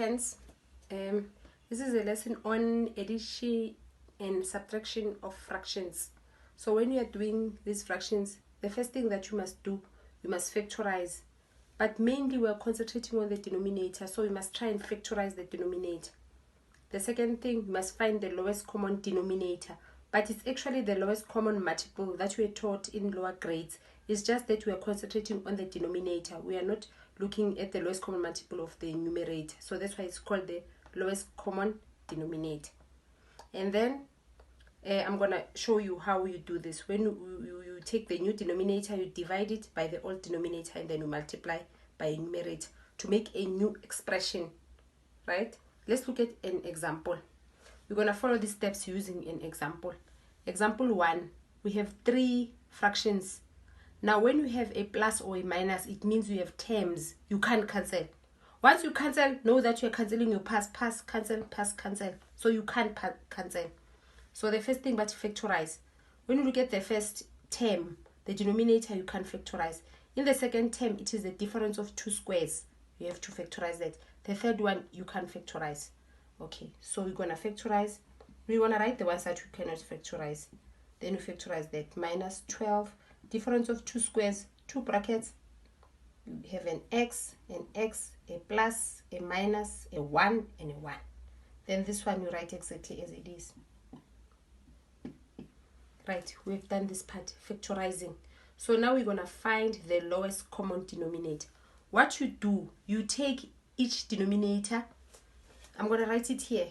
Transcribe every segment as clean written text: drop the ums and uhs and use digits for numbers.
10s. This is a lesson on addition and subtraction of fractions. So when you are doing these fractions, the first thing that you must do, you must factorize. But mainly we are concentrating on the denominator, so we must try and factorize the denominator. The second thing, you must find the lowest common denominator. But it's actually the lowest common multiple that we are taught in lower grades. It's just that we are concentrating on the denominator. We are not looking at the lowest common multiple of the numerator. So that's why it's called the lowest common denominator. And then I'm going to show you how you do this. When you take the new denominator, you divide it by the old denominator, and then you multiply by a numerator to make a new expression, right? Let's look at an example. We're going to follow these steps using an example. Example 1, we have 3 fractions. Now when you have a plus or a minus, it means you have terms. You can't cancel. Once you cancel, know that you're cancelling your past, cancel, past, cancel. So you can't cancel. So the first thing, but factorize. When you look at the first term, the denominator, you can't factorize. In the second term, it is the difference of 2 squares. You have to factorize that. The third one, you can't factorize. Okay, so we're going to factorize. We want to write the ones that we cannot factorize. Then we factorize that. Minus 12, difference of 2 squares, 2 brackets. You have an x, a plus, a minus, a 1, and a 1. Then this one you write exactly as it is. Right, we've done this part, factorizing. So now we're going to find the lowest common denominator. What you do, you take each denominator. I'm going to write it here.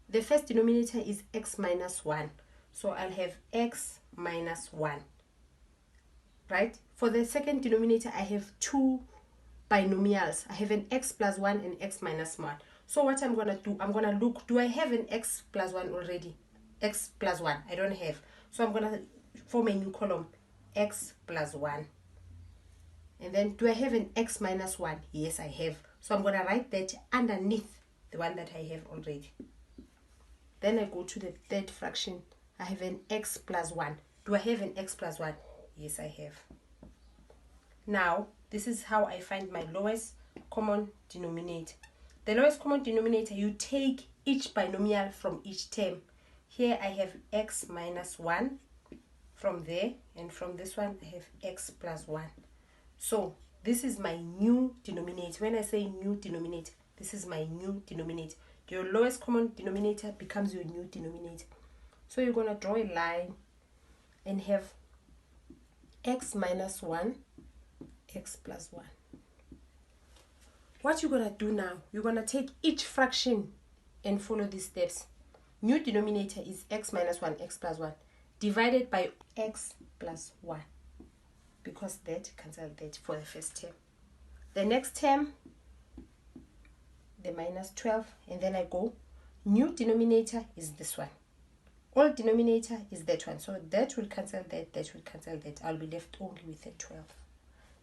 The first denominator is x minus 1. So I'll have x minus 1. Right? For the second denominator, I have 2 binomials. I have an x plus 1 and x minus 1. So what I'm going to do, I'm going to look, do I have an x plus 1 already? X plus 1, I don't have. So I'm going to form a new column, x plus 1. And then, do I have an x minus 1? Yes, I have. So I'm going to write that underneath the one that I have already. Then I go to the third fraction. I have an x plus 1. Do I have an x plus 1? Yes, I have. Now, this is how I find my lowest common denominator. The lowest common denominator, you take each binomial from each term. Here I have x minus 1 from there, and from this one I have x plus 1. So this is my new denominator. When I say new denominator, this is my new denominator. Your lowest common denominator becomes your new denominator. So you're going to draw a line and have x minus 1, x plus 1. What you're going to do now, you're going to take each fraction and follow these steps. New denominator is x minus 1, x plus 1, divided by x plus 1. Because that cancels that for the first term. The next term, the minus 12, and then I go, new denominator is this one. Old denominator is that one. So that will cancel that, that will cancel that. I'll be left only with a 12.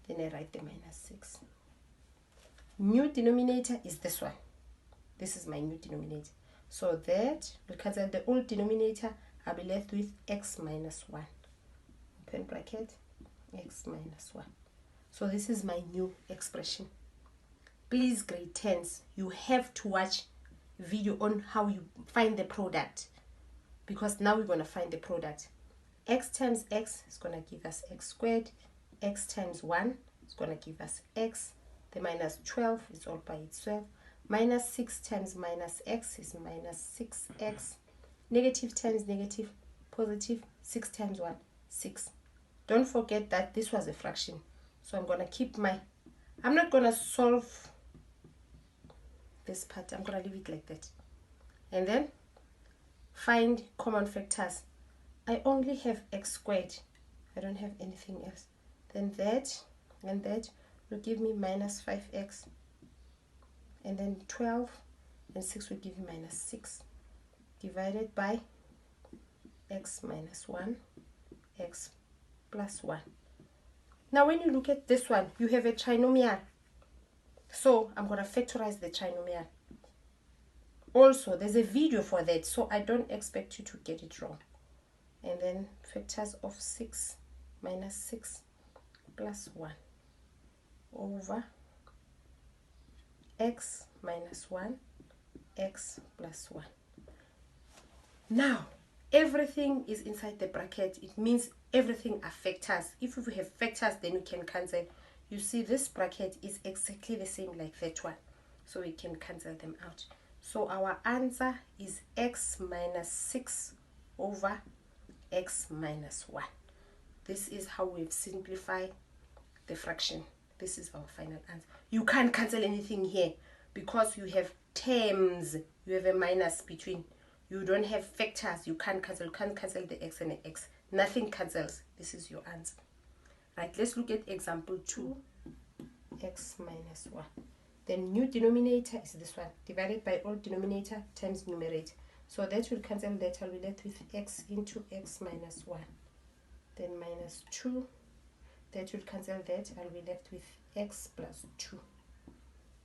Then I write the minus 6. New denominator is this one. This is my new denominator. So that will cancel the old denominator. I'll be left with x minus 1. Open bracket, x minus 1. So this is my new expression. Please, grade 10s, you have to watch video on how you find the product. Because now we're going to find the product. X times x is going to give us x squared. X times 1 is going to give us x. The minus 12 is all by itself. Minus 6 times minus x is minus 6x. Negative times negative, positive. 6 times 1, 6. Don't forget that this was a fraction. So I'm going to keep my... I'm not going to solve this part. I'm going to leave it like that. And then find common factors. I only have x squared. I don't have anything else. Then that and that will give me minus 5x. And then 12 and 6 will give you minus 6 divided by x minus 1, x plus 1. Now when you look at this one, you have a trinomial. So I'm going to factorize the trinomial. Also, there's a video for that, so I don't expect you to get it wrong. And then factors of 6 minus 6 plus 1 over x minus 1 x plus 1. Now, everything is inside the bracket. It means everything are factors. If we have factors, then we can cancel. You see, this bracket is exactly the same like that one. So we can cancel them out. So our answer is x minus 6 over x minus 1. This is how we've simplified the fraction. This is our final answer. You can't cancel anything here because you have terms. You have a minus between. You don't have factors. You can't cancel. You can't cancel the x and the x. Nothing cancels. This is your answer. Right, let's look at example 2. X minus 1. The new denominator is this one. Divided by old denominator times numerator. So that will cancel that. I'll be left with x into x minus 1. Then minus 2. That will cancel that. I'll be left with x plus 2.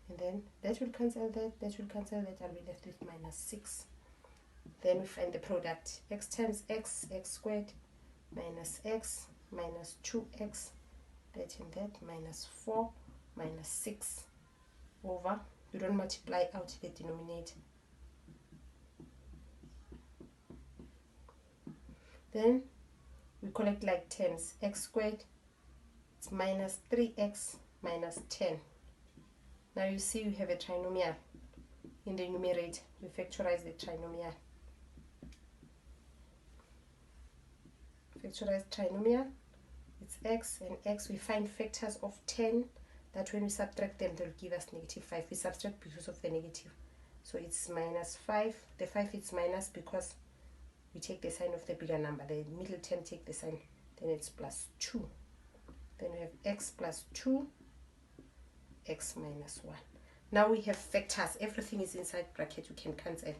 And then that will cancel that. That will cancel that. I'll be left with minus 6. Then we find the product. X times x, x squared, minus x, minus 2x, that and that, minus 4, minus 6, over, you don't multiply out the denominator. Then we collect like terms. X squared, it's minus 3x minus 10. Now you see we have a trinomial in the numerator. We factorize the trinomial. Factorize trinomial. It's x and x. We find factors of 10 that when we subtract them, they'll give us negative 5. We subtract because of the negative. So it's minus 5. The 5 is minus because we take the sign of the bigger number. The middle term take the sign. Then it's plus 2. Then we have x plus 2, x minus 1. Now we have factors. Everything is inside bracket. You can cancel.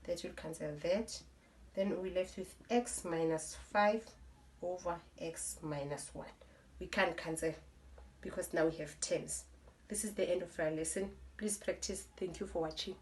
That will cancel that. Then we're left with x minus 5 over x minus 1. We can't cancel because now we have terms. This is the end of our lesson. Please practice. Thank you for watching.